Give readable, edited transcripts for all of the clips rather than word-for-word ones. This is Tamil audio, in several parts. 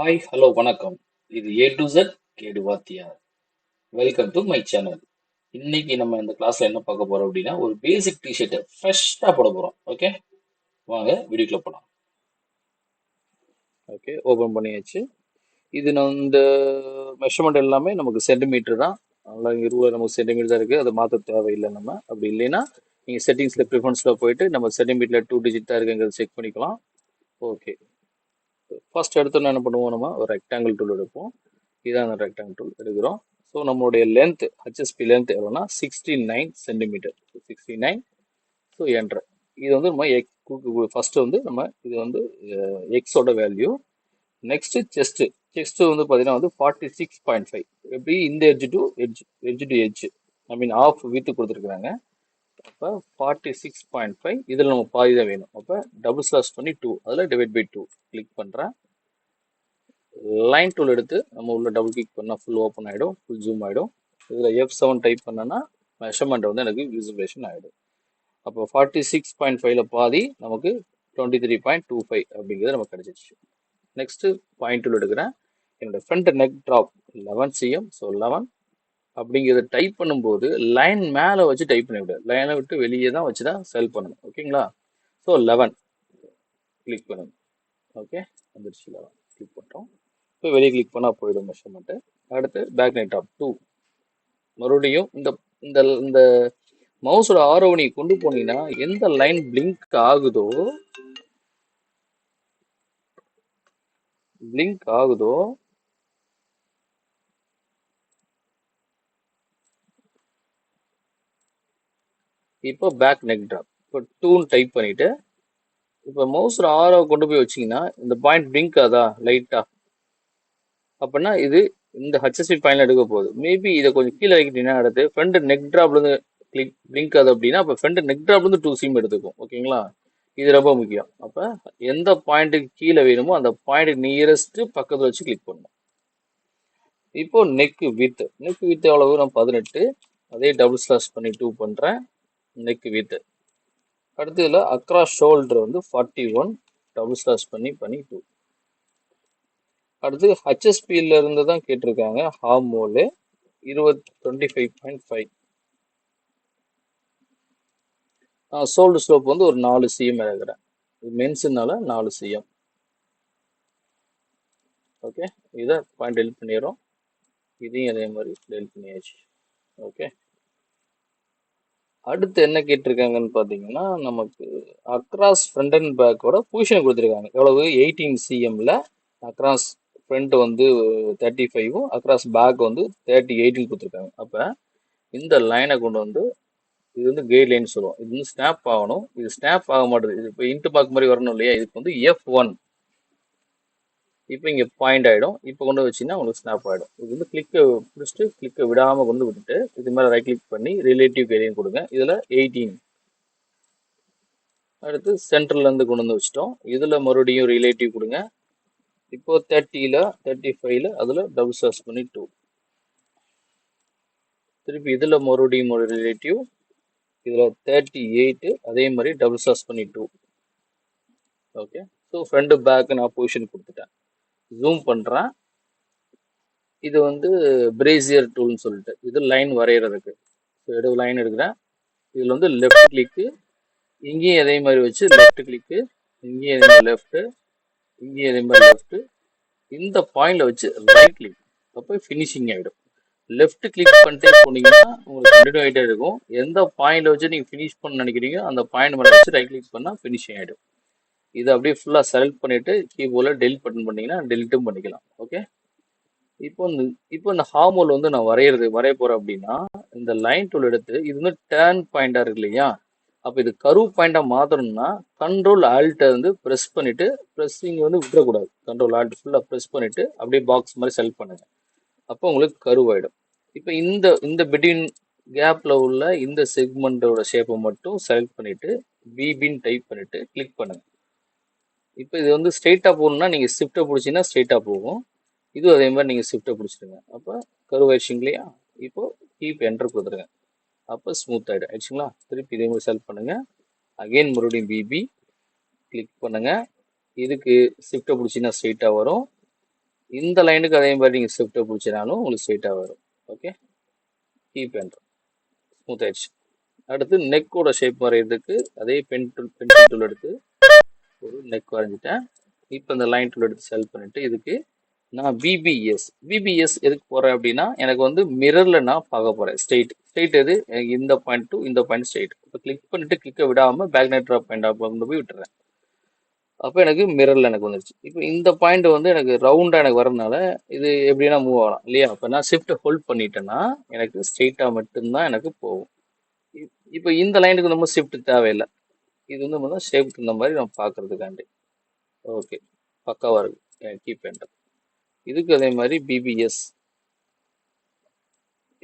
ஹாய் ஹலோ வணக்கம். இது ஏ டு Z கேடு வாத்தியார். Welcome to my channel. இன்னைக்கு நம்ம இந்த கிளாஸ்ல என்ன பார்க்க போறோம் அப்படின்னா ஒரு பேசிக் டிஷர்ட்டை ஃப்ரெஷ்ஷாக போட போறோம். ஓகே, வாங்க வீடியோக்குள்ள போலாம். ஓகே, ஓபன் பண்ணியாச்சு. இது நான் இந்த மெஷர்மெண்ட் எல்லாமே நமக்கு சென்டிமீட்டர் தான். அதனால இங்கே ரூலில் நமக்கு சென்டிமீட்டர் தான் இருக்குது, அதை மாற்ற தேவையில்லை. நம்ம அப்படி இல்லைன்னா நீங்கள் செட்டிங்ஸில் ப்ரிஃபரன்ஸில் போயிட்டு நம்ம சென்டிமீட்டரில் 2 டிஜிட் தான் இருக்குங்கிறத செக் பண்ணிக்கலாம். ஓகே, ஃபர்ஸ்ட் எடுத்தோன்னா என்ன பண்ணுவோம், நம்ம ஒரு ரெக்டாங்கிள் டூல் எடுப்போம். இதான் அந்த ரெக்டாங்கிள் டூல் எடுக்கிறோம். ஸோ நம்மளுடைய லென்த் ஹெச்எஸ்பி லென்த் எவ்வளோனா 69 சென்டிமீட்டர். 69. So enter. இது வந்து நம்ம ஃபர்ஸ்ட் வந்து நம்ம இது வந்து எக்ஸோட வேல்யூ. நெக்ஸ்ட் செஸ்ட் வந்து பார்த்தீங்கன்னா வந்து 46.5. எப்படி இந்த edge I mean of with கொடுத்துருக்குறாங்க. அப்போ 46.5 இதில் நம்ம பாதி தான் வேணும். அப்போ டபுள் ஸ்லாஷ் பண்ணி 2 அதில் டிவைட் பை 2 கிளிக் பண்ணுறேன். லைன் டூல் எடுத்து நம்ம உள்ள டபுள் கிளிக் பண்ணால் ஃபுல் ஓப்பன் ஆகிடும், ஃபுல் ஜூம் ஆகிடும். இதில் F7 டைப் பண்ணனா மெஷர்மெண்ட் வந்து எனக்கு விசுவலேஷன் ஆகிடும். அப்போ 46.5ல பாதி நமக்கு 23.25 அப்படிங்கிறது நமக்கு கிடைச்சிச்சு. நெக்ஸ்ட்டு பாயிண்ட் டூல் எடுக்கிறேன். என்னோட front neck drop 11 cm. So 11 அப்படிங்கிறத டைப் பண்ணும்போது லைன் மேலே வச்சு டைப் பண்ணிவிடு, லைனை விட்டு வெளியே தான் வச்சு தான் செல் பண்ணணும். ஓகேங்களா? ஸோ 11 கிளிக் பண்ணணும். ஓகே, வந்துருச்சு. 11 கிளிக் பண்ணுறோம். இப்போ வெளியே கிளிக் பண்ணால் போயிடும் மெஷர்மெண்ட்டு. அடுத்து பேக் நெக் டாப் 2. மறுபடியும் இந்த இந்த இந்த மவுஸோட ஆரோவணி கொண்டு போனீங்கன்னா எந்த லைன் பிளிங்க் ஆகுதோ இப்போ பேக் நெக் ட்ராப் இப்போ 2 டைப் பண்ணிட்டு இப்போ மவுஸோட ஆரோ கொண்டு போய் வச்சிங்கன்னா இந்த பாயிண்ட் பிளிங்க் ஆதா லைட்டா, அப்படின்னா இது இந்த ஹெச்எஸ்பி பாயிண்ட்ல எடுக்க போகுது. மேபி இதை கொஞ்சம் கீழே வைக்கிட்டீங்கன்னா அடுத்து ஃப்ரண்ட் நெக் ட்ராப்லேருந்து பிளிங்க் ஆகுது அப்படின்னா அப்போ ஃப்ரண்ட் நெக் ட்ராப்லேருந்து 2 cm எடுத்துக்கும். ஓகேங்களா? இது ரொம்ப முக்கியம். அப்போ எந்த பாயிண்ட்டுக்கு கீழே வேணுமோ அந்த பாயிண்ட் நியரஸ்ட் பக்கத்தில் வச்சு கிளிக் பண்ணணும். இப்போ நெக் வித் எவ்வளவு? நான் 18. அதே டபுள் ஸ்லாஷ் பண்ணி 2 பண்ணுறேன். நெக் வித் அடுத்து இதில் அக்ராஸ் ஷோல்டர் வந்து 41. டபுள் ஸ்லாஷ் பண்ணி 2. அடுத்து ஹெச்எஸ்பியில் இருந்து தான் கேட்டிருக்காங்க. ஹார்மோலு 25.5. ஷோல்டர் ஸ்லோப் வந்து ஒரு 4 cm இருக்கிறேன். மென்ஸுனால 4 cm. ஓகே, இதை பாயிண்ட் டெலிட் பண்ணிடுறோம். இதையும் அதே மாதிரி டெலிட் பண்ணியாச்சு. ஓகே, அடுத்து என்ன கேட்டிருக்காங்கன்னு பார்த்தீங்கன்னா நமக்கு அக்ராஸ் ஃப்ரண்ட் அண்ட் பேக்கோட பொசிஷன் கொடுத்துருக்காங்க. எவ்வளவு? 18 cmல அக்ராஸ் ஃப்ரண்ட் வந்து 35, அக்ராஸ் பேக் வந்து 38 கொடுத்துருக்காங்க. அப்போ இந்த லைனை கொண்டு வந்து இது வந்து கைட் லைன் சொல்லுவோம். இது வந்து ஸ்னாப் ஆகணும். இது ஸ்னாப் ஆக மாட்டேது. இது இப்போ இன்ட்டு பார்க்க மாதிரி வரணும் இல்லையா? இதுக்கு வந்து F1. இப்போ இங்கே பாயிண்ட் ஆகிடும். இப்போ கொண்டு வச்சிங்கன்னா உங்களுக்கு ஸ்னாப் ஆகிடும். இது வந்து கிளிக்கை பிடிச்சிட்டு கிளிக்கை விடாமல் கொண்டு விட்டுட்டு இது மேலே ரைட் கிளிக் பண்ணி ரிலேட்டிவ் ஏரியா கொடுங்க. இதில் 18. அடுத்து சென்டர்லேருந்து கொண்டு வந்து வச்சிட்டோம். இதில் மறுபடியும் ரிலேட்டிவ் கொடுங்க. இப்போ 30ல 35ல அதில் டபுள் ஸ்லாஷ் பண்ணி 2. திருப்பி இதில் மறுபடியும் ஒரு ரிலேட்டிவ். இதில் 38 அதே மாதிரி டபுள் ஸ்லாஷ் பண்ணி 2. ஓகே, ஸோ ஃப்ரண்ட் பேக்கு நான் பொசிஷன் கொடுத்துட்டேன். ஜூம் பண்ணுறேன். இது வந்து பிரேசியர் டூல்னு சொல்லிட்டு இது லைன் வரைகிறதுக்கு. ஸோ லைன் எடுக்கிறேன். இதில் வந்து லெஃப்ட் கிளிக்கு, இங்கேயும் அதே மாதிரி வச்சு லெஃப்ட் கிளிக்கு, இங்கேயும் அதே மாதிரி லெஃப்ட்டு, இங்கேயும் அதே மாதிரி லெஃப்ட்டு, இந்த பாயிண்ட்ல வச்சு ரைட் கிளிக். அப்போ ஃபினிஷிங் ஆகிடும். லெஃப்ட் கிளிக் பண்ணிட்டே போனீங்கன்னா உங்களுக்கு கண்டினியூ ஆகிட்டே இருக்கும். எந்த பாயிண்ட்ல வச்சு நீங்கள் ஃபினிஷ் பண்ண நினைக்கிறீங்க அந்த பாயிண்ட் மேலே வச்சு ரைட் கிளிக் பண்ணால் ஃபினிஷிங் ஆகிடும். இதை அப்படியே ஃபுல்லாக செலக்ட் பண்ணிட்டு கீபோர்டில் டெலிட் பட்டன் பண்ணிங்கன்னா டெலிட்டும் பண்ணிக்கலாம். ஓகே, இப்போ இந்த ஹார்மோல் வந்து நான் வரைய போகிறேன் அப்படின்னா இந்த லைன் டூல் எடுத்து இது வந்து டேர்ன் பாயிண்டாக இருக்கு இல்லையா? அப்போ இது கர்வ் பாயிண்டாக மாற்றணும்னா கண்ட்ரோல் ஆல்ட்டை வந்து ப்ரெஸ் பண்ணிவிட்டு ப்ரெஸ்ஸிங் வந்து விட்டுறக்கூடாது. கண்ட்ரோல் ஆல்ட் ஃபுல்லாக ப்ரெஸ் பண்ணிவிட்டு அப்படியே பாக்ஸ் மாதிரி செலக்ட் பண்ணுங்க. அப்போ உங்களுக்கு கர்வ் ஆகிடும். இப்போ இந்த பிட்வீன் கேப்பில் உள்ள இந்த செக்மெண்ட்டோட ஷேப்பை மட்டும் செலக்ட் பண்ணிவிட்டு பிபின்னு டைப் பண்ணிவிட்டு கிளிக் பண்ணுங்க. இப்போ இது வந்து ஸ்ட்ரெயிட்டாக போகணுன்னா நீங்கள் ஷிஃப்ட்டை பிடிச்சிங்கன்னா ஸ்ட்ரெயிட்டாக போகும். இது அதே மாதிரி நீங்கள் ஷிஃப்ட்டை பிடிச்சிடுங்க. அப்போ கர்வ் ஆயிடுச்சிங்க இல்லையா? இப்போ கீப் என்டர் கொடுத்துருங்க. அப்போ ஸ்மூத் ஆகிடும். ஆயிடுச்சுங்களா? திருப்பி இதே மாதிரி செலக்ட் பண்ணுங்கள். அகெயின் மறுபடியும் பிபி கிளிக் பண்ணுங்கள். இதுக்கு ஷிஃப்ட்டை பிடிச்சின்னா ஸ்ட்ரெயிட்டாக வரும். இந்த லைனுக்கு அதே மாதிரி நீங்கள் ஷிஃப்ட்டை பிடிச்சினாலும் உங்களுக்கு ஸ்ட்ரெயிட்டாக வரும். ஓகே, கீப் பண்ணுறோம், ஸ்மூத் ஆயிடுச்சு. அடுத்து நெக்கோட ஷேப் வரைகிறதுக்கு அதே பென்சில் டூல் எடுத்து ஒரு நெக் வரைஞ்சிட்டேன். இப்போ இந்த லைன் டூல் எடுத்து செலக்ட் பண்ணிட்டு இதுக்கு நான் பிபிஎஸ் எதுக்கு போகிறேன் அப்படின்னா எனக்கு வந்து மிரரில் நான் பார்க்க போகிறேன். ஸ்ட்ரெயிட் எது எனக்கு இந்த பாயிண்ட் டு இந்த பாயிண்ட் ஸ்ட்ரெயிட். இப்போ கிளிக் பண்ணிட்டு கிளிக்கை விடாமல் பேக் நெட் ட்ராப் பாயிண்ட் கொண்டு போய் விட்டுறேன். அப்போ எனக்கு மிரரில் எனக்கு வந்துருச்சு. இப்போ இந்த பாயிண்ட் வந்து எனக்கு ரவுண்டாக எனக்கு வரதுனால இது எப்படின்னா மூவ் ஆகலாம் இல்லையா. அப்போ நான் ஷிஃப்ட்டை ஹோல்ட் பண்ணிட்டேன்னா எனக்கு ஸ்ட்ரெயிட்டாக மட்டும்தான் எனக்கு போகும். இப்போ இந்த லைனுக்கு நம்ம ஷிஃப்ட் தேவையில்லை. இது வந்து நம்ம ஷேப்புக்கு இந்த மாதிரி நம்ம பார்க்கறதுக்காண்டி. ஓகே, பக்காவாக இருக்கு. கீப் பண்ணுறேன். இதுக்கு அதே மாதிரி பிபிஎஸ்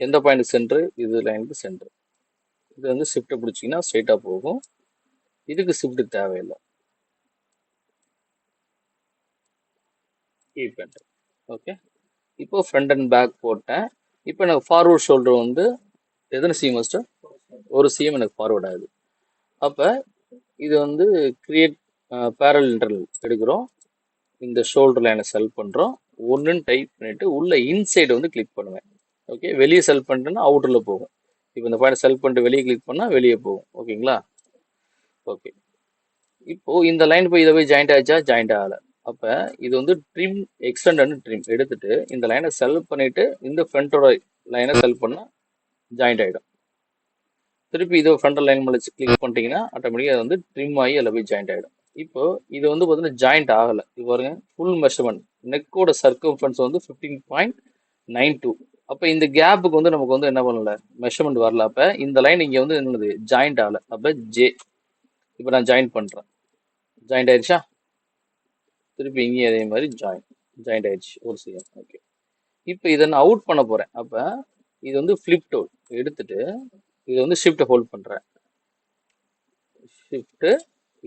எந்த பாயிண்ட் சென்ட்ரு, இது லைனுக்கு சென்ட்ரு. இது வந்து ஷிஃப்ட்டை பிடிச்சிங்கன்னா ஸ்ட்ரெயிட்டாக போகும். இதுக்கு ஷிஃப்ட் தேவையில்லை. கீப் பண்ணுறேன். ஓகே, இப்போ ஃப்ரண்ட் அண்ட் பேக் போட்டேன். இப்போ எனக்கு ஃபார்வர்ட் ஷோல்டர் வந்து எத்தனை சிஎம் மாஸ்டர்? ஒரு சிஎம் எனக்கு ஃபார்வர்ட் ஆகுது. அப்போ இது வந்து கிரியேட் பேரல் இன்டர்வல் எடுக்கிறோம். இந்த ஷோல்டர் லைனை செலக்ட் பண்ணுறோம். ஒன்றுன்னு டைப் பண்ணிவிட்டு உள்ள இன்சைடு வந்து கிளிக் பண்ணுவேன். ஓகே, வெளியே செலக்ட் பண்ணிட்டேன்னா அவுட்டரில் போகும். இப்போ இந்த பாயிண்ட் செலக்ட் பண்ணிட்டு வெளியே கிளிக் பண்ணால் வெளியே போகும். ஓகேங்களா? ஓகே, இப்போது இந்த லைன் போய் இதை போய் ஜாயிண்ட் ஆச்சா? ஜாயிண்ட் ஆகலை. அப்போ இது வந்து ட்ரிம் எக்ஸ்டெண்ட் ட்ரிம் எடுத்துட்டு இந்த லைனை செலக்ட் பண்ணிவிட்டு இந்த ஃப்ரண்ட்டோட லைனை செலக்ட் பண்ணால் ஜாயிண்ட் ஆகிடும். திருப்பி இதை ஃப்ரண்ட் லைன் மேலே கிளிக் பண்ணிட்டீங்கன்னா ஆட்டோமேட்டிக்காக அது வந்து ட்ரிம் ஆகி அதில் போய் ஜாயிண்ட் ஆகிடும். இப்போ இது வந்து பார்த்தீங்கன்னா ஜாயிண்ட் ஆகலை. இது பாருங்க, ஃபுல் மெஷர்மெண்ட் நெக்கோட சர்க்கம்ஃபரன்ஸ் வந்து 15.92. அப்போ இந்த கேப்புக்கு வந்து நமக்கு வந்து என்ன பண்ணல, மெஷர்மெண்ட் வரல. அப்போ இந்த லைன் இங்கே வந்து என்னது ஜாயிண்ட் ஆகலை. அப்போ ஜே. இப்போ நான் ஜாயின் பண்ணுறேன், ஜாயிண்ட் ஆயிடுச்சா? திருப்பி இங்கேயும் அதே மாதிரி ஜாயிண்ட் ஆயிடுச்சு ஒரு சிஎம். ஓகே, இப்போ இதை நான் அவுட் பண்ண போகிறேன். அப்போ இது வந்து ஃப்ளிப் டூல் எடுத்துட்டு இது வந்து ஷிஃப்ட்டை ஹோல்ட் பண்ணுறேன். ஷிஃப்ட்டு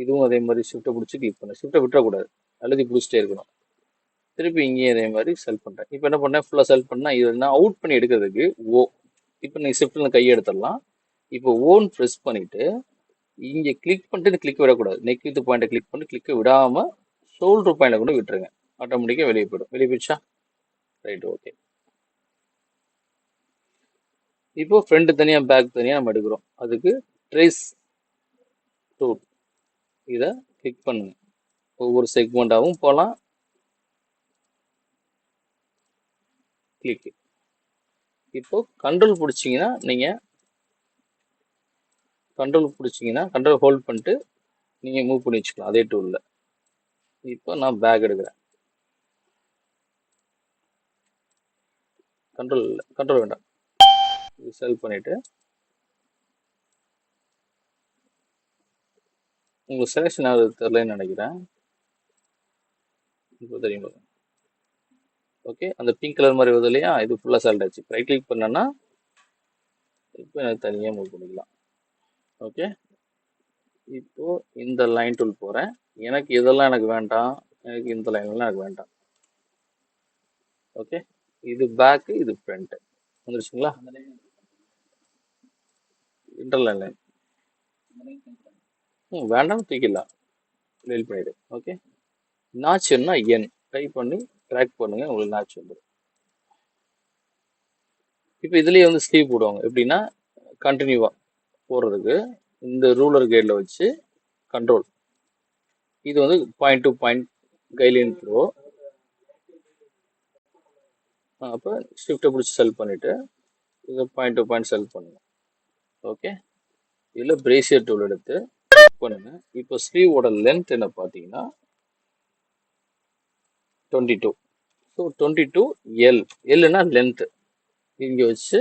இதுவும் அதே மாதிரி ஷிஃப்ட்டை பிடிச்சி கிளிக் பண்ணேன். ஷிஃப்ட்டை விட்டுறக்கூடாது, அல்லது பிடிச்சிட்டே இருக்கணும். திருப்பி இங்கேயும் அதே மாதிரி செலக்ட் பண்ணுறேன். இப்போ என்ன பண்ணேன், ஃபுல்லாக செலக்ட் பண்ணால் இது நான் அவுட் பண்ணி எடுக்கிறதுக்கு ஓ. இப்போ நீங்கள் ஷிஃப்ட்டில் கையை எடுத்துடலாம். இப்போ ஓன் ப்ரெஸ் பண்ணிவிட்டு இங்கே கிளிக் பண்ணிட்டு இந்த கிளிக் விடக்கூடாது. நெக் வித் பாயிண்ட்டை கிளிக் பண்ணி கிளிக்கை விடாமல் ஷோல்டர் பாயிண்டை கொண்டு விட்டுருங்க. ஆட்டோமேட்டிக்காக வெளியே போயிடும். வெளியே போயிடுச்சா? Right, okay. இப்போ ஃப்ரண்ட் தனியாக பேக் தனியாக நம்ம எடுக்கிறோம். அதுக்கு ட்ரேஸ் டூல் இதை கிளிக் பண்ணுங்க. ஒவ்வொரு செக்மெண்ட்டாகவும் போகலாம். கிளிக். இப்போ கண்ட்ரோல் பிடிச்சிங்கன்னா நீங்கள் கண்ட்ரோல் ஹோல்ட் பண்ணிட்டு நீங்கள் மூவ் பண்ணி வச்சுக்கலாம் அதே டூலில். இப்போ நான் பேக் எடுக்கிறேன். கண்ட்ரோல் வேண்டாம், இது செலக்ட் பண்ணிவிட்டு உங்களுக்கு செலெக்ஷன் ஆகுது தெரியலன்னு நினைக்கிறேன். இப்போ தெரியும். ஓகே, அந்த பிங்க் கலர் மாதிரி வருது இல்லையா, இது ஃபுல்லாக செலக்ட் ஆச்சு. ரைட் கிளிக் பண்ணேன்னா இப்போ எனக்கு தனியாக மூவ் பண்ணிக்கலாம். ஓகே, இப்போ இந்த லைன் டூல் போகிறேன். எனக்கு இதெல்லாம் எனக்கு வேண்டாம், எனக்கு இந்த லைன்லாம் எனக்கு வேண்டாம். ஓகே, இது பேக்கு, இது ஃப்ரண்ட்டு வந்துருச்சுங்களா? இன்டர்லைன் லைன் வேண்டாம், தூக்கிடலாம், டெலிட் பண்ணிவிடு. ஓகே, நாச்சுன்னா என் டைப் பண்ணி ட்ராக் பண்ணுங்க, உங்களுக்கு நாச்சு வந்துடும். இப்போ இதுலேயே வந்து ஸ்லீவ் போடுவாங்க. எப்படின்னா கண்டினியூவாக போடுறதுக்கு இந்த ரூலர் கைடில் வச்சு கண்ட்ரோல், இது வந்து point to point guideline throw. அப்போ ஷிஃப்ட்டை பிடிச்சி செலக்ட் பண்ணிவிட்டு இதை பாயிண்ட் டு பாயிண்ட் செலக்ட் பண்ணுங்க. ஓகே, இதில் பிரேசியர் டூல் எடுத்து கிளிக் பண்ணுங்க. இப்போ ஸ்லீவோட லென்த் என்ன பார்த்தீங்கன்னா 22. So 22 L. எல்னா லென்த்து. இங்கே வச்சு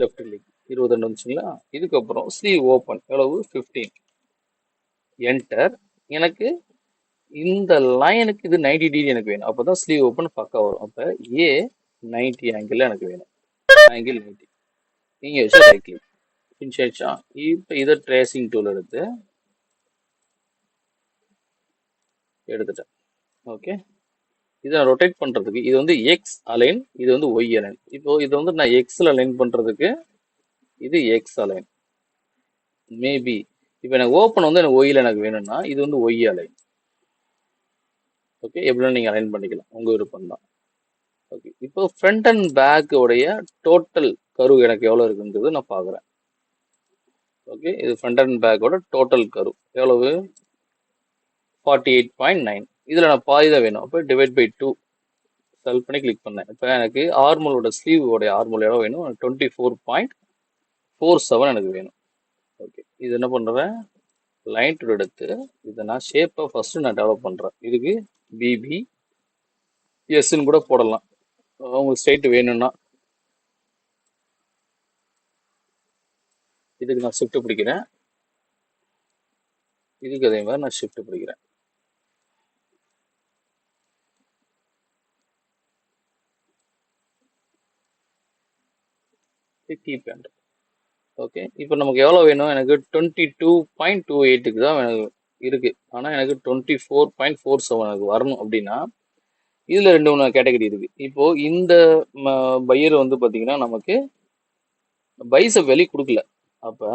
லெஃப்ட் கிளிக் 22 வந்துச்சுங்களா? இதுக்கப்புறம் ஸ்லீவ் ஓப்பன் எவ்வளவு 15. என்டர். எனக்கு இந்த லைனுக்கு இது 90 டிகிரி எனக்கு வேணும். அப்போ தான் ஸ்லீவ் ஓப்பன் பக்கா வரும். அப்போ ஏ 90 ஆங்கிள் எனக்கு வேணும். ஆங்கிள் 90. நீங்கள் வச்சு ரைட் கிளிக் ஃபினிஷ் ஆயிடுச்சா? இப்போ இதை ட்ரேசிங் டூல் எடுத்துட்டேன். ஓகே, இதை ரொட்டேட் பண்ணுறதுக்கு இது வந்து எக்ஸ் அலைன், இது வந்து ஒய் அலைன். இப்போ இதை வந்து நான் எக்ஸில் அலைன் பண்ணுறதுக்கு இது எக்ஸ் அலைன். மேபி இப்போ எனக்கு ஓப்பன் வந்து எனக்கு ஒய்யில் எனக்கு வேணும்னா இது வந்து ஒய் அலைன். ஓகே, எப்படின்னா நீங்கள் அலைன் பண்ணிக்கலாம், உங்கள் விருப்பம் தான். ஓகே, இப்போ ஃப்ரண்ட் அண்ட் பேக் உடைய டோட்டல் கரு எனக்கு எவ்வளோ இருக்குன்றது நான் பார்க்குறேன். ஓகே, இது ஃப்ரண்ட் அண்ட் பேக்கோட டோட்டல் கரு எவ்வளவு? 48.9. இதில் நான் பாதி தான் வேணும், அப்போ டிவைட் பை 2 செலக்ட் பண்ணி கிளிக் பண்ணேன். இப்போ எனக்கு ஆர்மலோட ஸ்லீவோடைய ஆர்மல் எவ்வளோ வேணும்? 24.47 எனக்கு வேணும். ஓகே, இது என்ன பண்ணுறேன், லைன் டூல் எடுத்து இதை நான் ஷேப்பை ஃபஸ்ட்டு நான் டெவலப் பண்ணுறேன். இதுக்கு பிபி எஸ்ன்னு கூட போடலாம் உங்களுக்கு ஸ்ட்ரைட் வேணும்னா. இதுக்கு நான் ஷிஃப்ட் பிடிக்கிறேன், இதுக்கு அதே மாதிரி நான் ஷிஃப்ட் பிடிக்கிறேன். கீப் பண்ணுறேன். ஓகே, இப்போ நமக்கு எவ்வளோ வேணும்? எனக்கு 22.28க்கு தான் எனக்கு இருக்கு, ஆனால் எனக்கு 24.47 எனக்கு வரணும். அப்படின்னா இதில் 2 கேட்டகரி இருக்கு. இப்போ இந்த பையர் வந்து பார்த்தீங்கன்னா நமக்கு பைசப் வேல்யூ கொடுக்கல. அப்போ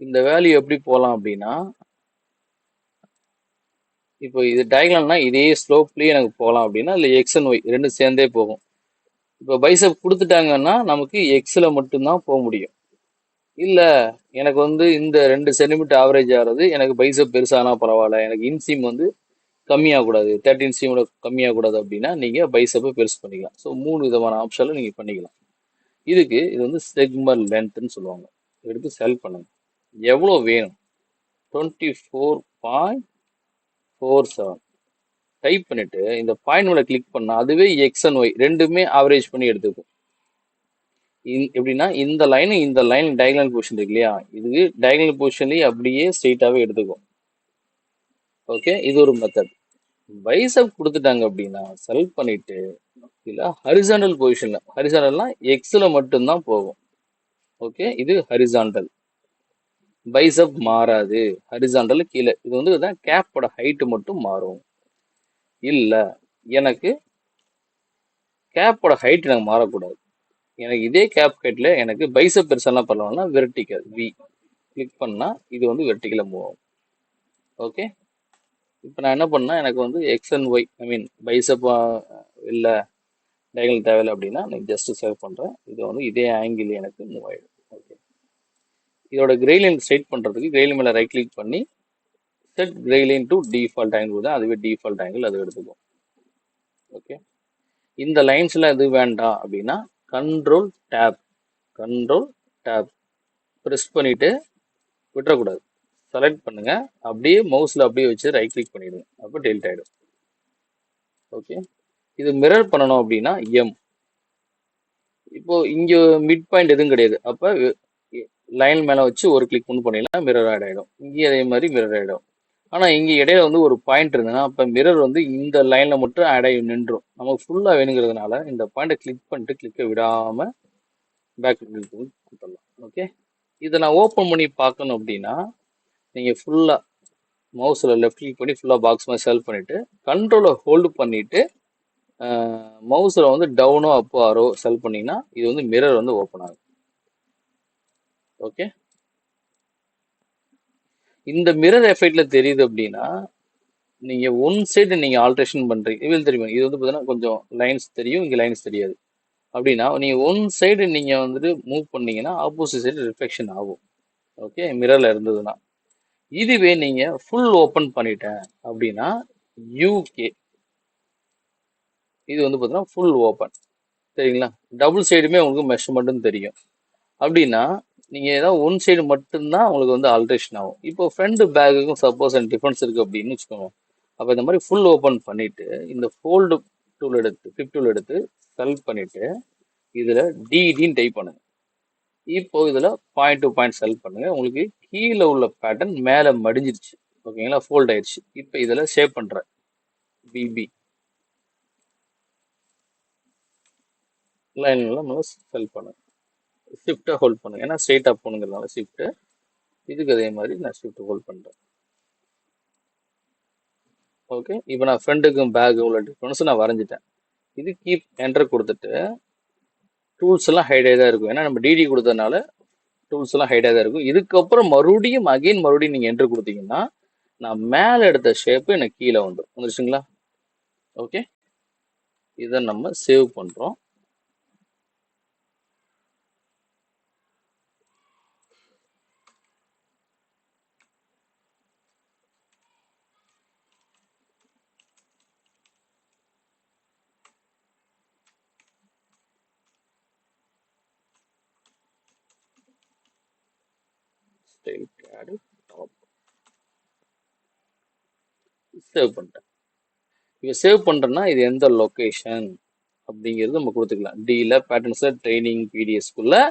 இந்த வேல்யூ எப்படி போகலாம் அப்படின்னா, இப்போ இது டயகனல்னா இதே ஸ்லோப்லேயே எனக்கு போகலாம். அப்படின்னா இல்லை எக்ஸ் அண்ட் ஒய் ரெண்டும் சேர்ந்தே போகும். இப்போ பைசப் கொடுத்துட்டாங்கன்னா நமக்கு எக்ஸில் மட்டும்தான் போக முடியும். இல்லை எனக்கு வந்து இந்த 2 சென்டிமீட்டர் ஆவரேஜ் ஆகிறது, எனக்கு பைசப் பெருசானா பரவாயில்ல, எனக்கு இன்சீம் வந்து கம்மியாகக்கூடாது, 13 சீமோட கம்மியாகக்கூடாது அப்படின்னா நீங்கள் பைசப்பை பெருசு பண்ணிக்கலாம். ஸோ 3 விதமான ஆப்ஷனில் நீங்கள் பண்ணிக்கலாம். இதுக்கு இது வந்து செக்மெண்ட் லென்த்னு சொல்லுவாங்க. எடுத்து செலக்ட் பண்ணுங்க, எவ்வளோ வேணும்? 24.47 டைப் பண்ணிட்டு இந்த பாயிண்ட் மேலே கிளிக் பண்ணால் அதுவே எக்ஸ் அண்ட் ஒய் ரெண்டுமே ஆவரேஜ் பண்ணி எடுத்துக்கும். எப்படின்னா இந்த லைன் டயகனல் பொசிஷன் இருக்கு இல்லையா, இது டயகனல் பொசிஷன்லேயே அப்படியே ஸ்ட்ரெயிட்டாகவே எடுத்துக்கும். ஓகே, இது ஒரு மெத்தட். பைசப் கொடுத்துட்டாங்க அப்படின்னா செலக்ட் பண்ணிட்டு இல்லை ஹரிசாண்டல் பொசிஷன்ல, ஹரிசாண்டல்னா எக்ஸில் மட்டும்தான் போகும். ஓகே, இது ஹரிசாண்டல். பைசப் மாறாது, ஹரிசாண்டல் கீழே. இது வந்து கேப்போட ஹைட்டு மட்டும் மாறும். இல்லை எனக்கு கேப்போட ஹைட் எனக்கு மாறக்கூடாது, எனக்கு இதே கேப் ஹைட்ல எனக்கு பைசப் பெருசாலாம் பண்ணலாம்னா வெர்டிக்கல் வி கிளிக் பண்ணா இது வந்து வெர்டிக்கலாக மூவ் ஆகும். ஓகே, இப்போ நான் என்ன பண்ணேன், எனக்கு வந்து X and Y I mean பைசப் இல்லை டயகனல் தேவையில்லை அப்படின்னா நான் ஜஸ்ட் சேவ் பண்ணுறேன். இது வந்து இதே ஆங்கிள் எனக்கு மூவ் ஆகிடும். ஓகே, இதோட கிரேலியன் ஸ்ட்ரைட் பண்ணுறதுக்கு கிரேலியன் மேலே ரைட் கிளிக் பண்ணி செட் கிரேலியன் டு டிஃபால்ட் ஆங்கிள் தான், அதுவே டிஃபால்ட் ஆங்கிள் அது எடுத்துக்கும். ஓகே, இந்த லைன்ஸ்லாம் எது வேண்டாம் அப்படின்னா கண்ட்ரோல் டேப் ப்ரெஸ் பண்ணிட்டு விட்டுறக்கூடாது, செலக்ட் பண்ணுங்க, அப்படியே மவுஸில் அப்படியே வச்சு ரைட் கிளிக் பண்ணிடுங்க, அப்போ டெலிட் ஆகிடும். ஓகே, இது மிரர் பண்ணணும் அப்படின்னா இப்போ இங்கே மிட் பாயிண்ட் எதுவும் கிடையாது, அப்போ லைன் மேலே வச்சு ஒரு கிளிக் பண்ணிடலாம், மிரர் ஆட் ஆகிடும். இங்கே அதே மாதிரி மிரர் ஆகிடும். ஆனால் இங்கே இடையில வந்து ஒரு பாயிண்ட் இருந்ததுன்னா அப்போ மிரர் வந்து இந்த லைனில் மட்டும் ஆட் ஆகி நின்றும். நமக்கு ஃபுல்லாக வேணுங்கிறதுனால இந்த பாயிண்ட்டை கிளிக் பண்ணிட்டு கிளிக்கை விடாமல் பேக் கிளிக் பண்ணி கொடுத்துடலாம். ஓகே, இதை நான் ஓப்பன் பண்ணி பார்க்கணும் அப்படின்னா நீங்கள் ஃபுல்லாக மவுஸில் லெஃப்ட் கிளிக் பண்ணி ஃபுல்லாக பாக்ஸ் மாதிரி செலக்ட் பண்ணிவிட்டு கண்ட்ரோலை ஹோல்டு பண்ணிவிட்டு மவுஸில் வந்து டவுனோ அப்போ ஆரோ செலக்ட் பண்ணிங்கன்னா இது வந்து மிரர் வந்து ஓப்பன் ஆகும். ஓகே, இந்த மிரர் எஃபெக்ட்ல தெரியுது அப்படின்னா நீங்க ஒன் சைடு நீங்க ஆல்ட்ரேஷன் பண்றீங்க, இது தெரியும். இது வந்து பார்த்தீங்கன்னா கொஞ்சம் லைன்ஸ் தெரியும், இங்கே லைன்ஸ் தெரியாது. அப்படின்னா நீங்க ஒன் சைடு நீங்க வந்துட்டு மூவ் பண்ணீங்கன்னா ஆப்போசிட் சைடு ரிஃப்ளெக்ஷன் ஆகும். ஓகே, மிரர்ல இருந்ததுன்னா. இதுவே நீங்க ஃபுல் ஓப்பன் பண்ணிட்டேன் அப்படின்னா யூகே இது வந்து பார்த்தீங்கன்னா ஃபுல் ஓப்பன், சரிங்களா? டபுள் சைடுமே உங்களுக்கு மெஷர்மெண்ட்டும் தெரியும். அப்படின்னா நீங்கள் ஏதாவது ஒன் சைடு மட்டும்தான் உங்களுக்கு வந்து ஆல்ட்ரேஷன் ஆகும். இப்போ ஃப்ரண்ட் பேக்குக்கும் சப்போஸ் எனக்கு டிஃபரன்ஸ் இருக்குது அப்படின்னு வச்சுக்கோங்க. அப்போ இந்த மாதிரி ஃபுல் ஓப்பன் பண்ணிவிட்டு இந்த ஃபோல்டு டூல் எடுத்து ஃபிளிப் டூல் எடுத்து செலக்ட் பண்ணிவிட்டு இதில் டிடின்னு டைப் பண்ணுங்க. இப்போ இதில் பாயிண்ட் டு பாயிண்ட் செலக்ட் பண்ணுங்க, உங்களுக்கு கீழே உள்ள பேட்டர்ன் மேலே மடிஞ்சிருச்சு. ஓகேங்களா, ஃபோல்ட் ஆயிடுச்சு. இப்போ இதில் ஷேப் பண்ணுறேன், பிபி லைன்லாம் நம்ம செலக்ட் பண்ணுங்க, ஷிஃப்ட்டை ஹோல்ட் பண்ணுங்க, ஏன்னா ஸ்ட்ரெயிட்டாக போகணுங்கிறதுனால ஷிஃப்ட்டு. இதுக்கு அதே மாதிரி நான் ஷிஃப்ட் ஹோல்ட் பண்ணுறேன். ஓகே, இப்போ நான் ஃப்ரண்ட்டுக்கும் பேக்கு உள்ள டிஃப்ரென்ஸ் நான் வரைஞ்சிட்டேன். இது கீப் என்டர் கொடுத்துட்டு டூல்ஸ் எல்லாம் ஹைடாக தான் இருக்கும், ஏன்னா நம்ம டிடி கொடுத்ததுனால டூல்ஸ் எல்லாம் ஹைடாக தான் இருக்கும். இதுக்கப்புறம் மறுபடியும் நீங்கள் என்ட்ரு கொடுத்தீங்கன்னா நான் மேலே எடுத்த ஷேப்பு எனக்கு கீழே வந்துருச்சுங்களா. ஓகே, இதை நம்ம சேவ் பண்ணுறோம். ஸ்டைல் கேடு டாப் சேவ் பண்ணிட்டேன். இப்போ சேவ் பண்ணுறேன்னா இது எந்த லொக்கேஷன் அப்படிங்கிறது நம்ம கொடுத்துக்கலாம். டியில் பேட்டர்ன்ஸில் ட்ரைனிங் பிடிஎஸ்க்குள்ளே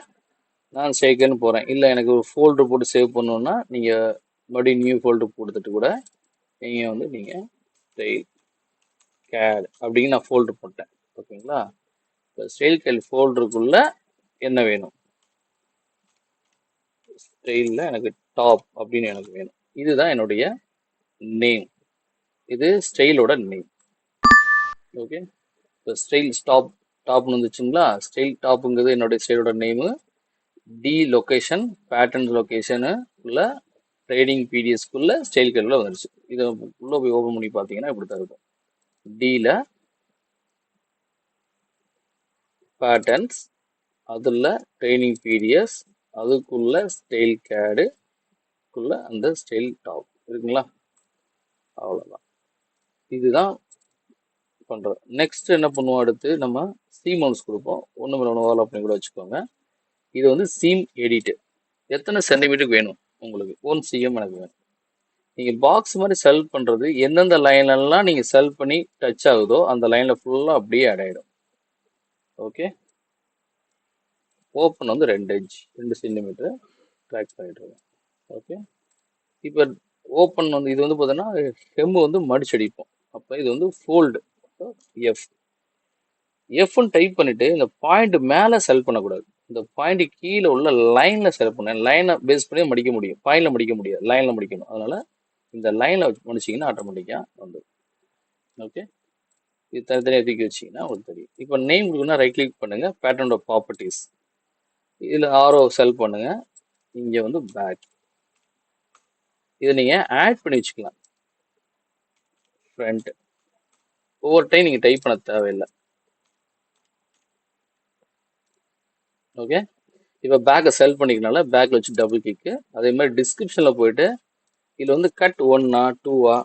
நான் சேவ்க்குன்னு போகிறேன். இல்லை எனக்கு ஒரு ஃபோல்டர் போட்டு சேவ் பண்ணணுன்னா நீங்கள் மறுபடியும் நியூ ஃபோல்டர் கொடுத்துட்டு கூட நீங்கள் வந்து நீங்கள் ஸ்டைல் கேட் அப்படின்னு நான் ஃபோல்டர் போட்டேன். ஓகேங்களா? இப்போ ஸ்டைல் கேட் ஃபோல்டருக்குள்ளே என்ன வேணும், ஸ்டைலில் எனக்கு டாப் அப்படின்னு எனக்கு வேணும். இதுதான் என்னுடைய நேம். இது ஸ்டைலோட நேம். ஓகே, இப்போ ஸ்டைல் டாப்னு வந்துச்சுங்களா? ஸ்டைல் டாப்புங்கிறது என்னுடைய ஸ்டைலோட name. D location pattern location உள்ள ட்ரேடிங் பிடிஎஸ்க்குள்ள ஸ்டைல் கேட்ல வந்துருச்சு. இதை உள்ள போய் ஓப்பன் பண்ணி பார்த்தீங்கன்னா இப்படி தான் இருக்கும். டியில் பேட்டர்ன்ஸ், அதில் ட்ரைனிங் பிடிஎஸ், அதுக்குள்ள ஸ்டைல் கேடுக்குள்ள அந்த ஸ்டைல் டாப் இருக்குங்களா? அவ்வளோதான். இதுதான் பண்ணுறோம். நெக்ஸ்ட் என்ன பண்ணுவோம், அடுத்து நம்ம சீம் ஒன்ஸ் கொடுப்போம். ஒன்று மேலே ஒன்று வால் அப்படின்னு கூட வச்சுக்கோங்க. இது வந்து சீம் எடிட்டு. எத்தனை சென்டிமீட்டருக்கு வேணும் உங்களுக்கு? 1 cm எனக்கு வேணும். நீங்கள் பாக்ஸ் மாதிரி செல் பண்ணுறது எந்தெந்த லைன்லாம் நீங்கள் செல் பண்ணி டச் ஆகுதோ அந்த லைனில் ஃபுல்லாக அப்படியே ஆட் ஆகிடும். ஓகே, ஓப்பன் வந்து 2 சென்டிமீட்டர் ட்ராக் பண்ணிட்டுருக்கோம். ஓகே, இப்போ ஓப்பன் வந்து இது வந்து பார்த்தீங்கன்னா ஹெம்மு வந்து மடிச்சடிப்போம். அப்போ இது வந்து ஃபோல்டு எஃப்னு டைப் பண்ணிட்டு இந்த பாயிண்ட் மேலே செல் பண்ணக்கூடாது. இந்த பாயிண்ட் கீழே உள்ள லைன்ல செல் பண்ண, லைனை பேஸ் பண்ணி மடிக்க முடியும், பாயிண்ட்ல மடிக்க முடியாது, லைன்ல மடிக்கணும். அதனால இந்த லைன்ல மடிச்சிங்கன்னா ஆட்டோமேட்டிக்கா வந்துடும். ஓகே, இது தனித்தனியாக தூக்கி வச்சிங்கன்னா உங்களுக்கு தெரியும். இப்போ நேம் கொடுக்குன்னா ரைட் கிளிக் பண்ணுங்க, பேட்டர்னோட ப்ராப்பர்ட்டிஸ், இதில் ஆரோ செல் பண்ணுங்க. இங்கே வந்து பேக், இதை நீங்கள் ஆட் பண்ணி வச்சுக்கலாம். ஃப்ரண்ட் ஒவ்வொரு டைம் நீங்கள் டைப் பண்ண தேவையில்லை. ஓகே, இப்போ பேக்கை செல் பண்ணிக்கனால பேக்கில் வச்சு டபுள் கிக்கு. அதே மாதிரி டிஸ்கிரிப்ஷனில் போயிட்டு இதில் வந்து கட் 1ஆ 2ஆ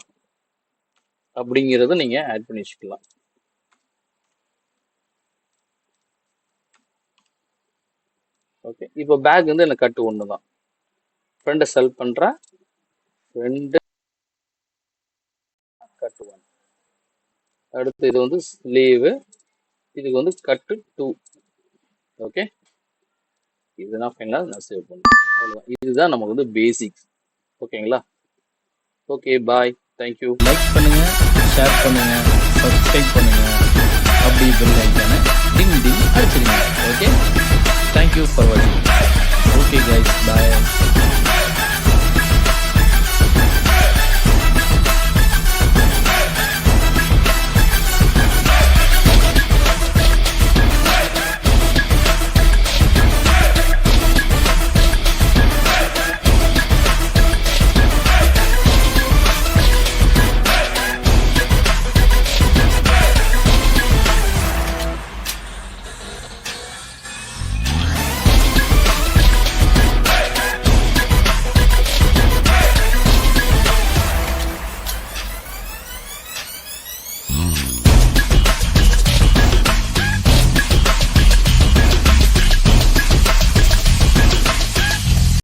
அப்படிங்கிறத நீங்கள் ஆட் பண்ணி வச்சுக்கலாம். ஓகே, இப்போ பேக் வந்து எனக்கு கட் 1 தான். ஃப்ரெண்டை செல் பண்ணுறேன், ஃப்ரெண்டு கட் 1. அடுத்து இது வந்து ஸ்லீவு, இதுக்கு வந்து கட்டு 2. ஓகே, இது நான் ஃபைனலாக நான் சேவ் பண்ணுறேன். அவ்வளோதான். இதுதான் நமக்கு வந்து பேசிக்ஸ். ஓகேங்களா? ஓகே, பாய், தேங்க்யூ. லைக் பண்ணுங்க, ஷேர் பண்ணுங்க, சப்ஸ்கிரைப் பண்ணுங்க. அப்படி பெல் ஐக்கானை டிங் டிங் அடிச்சிருங்க. ஓகே, தேங்க்யூ ஃபார் வாட்சிங்.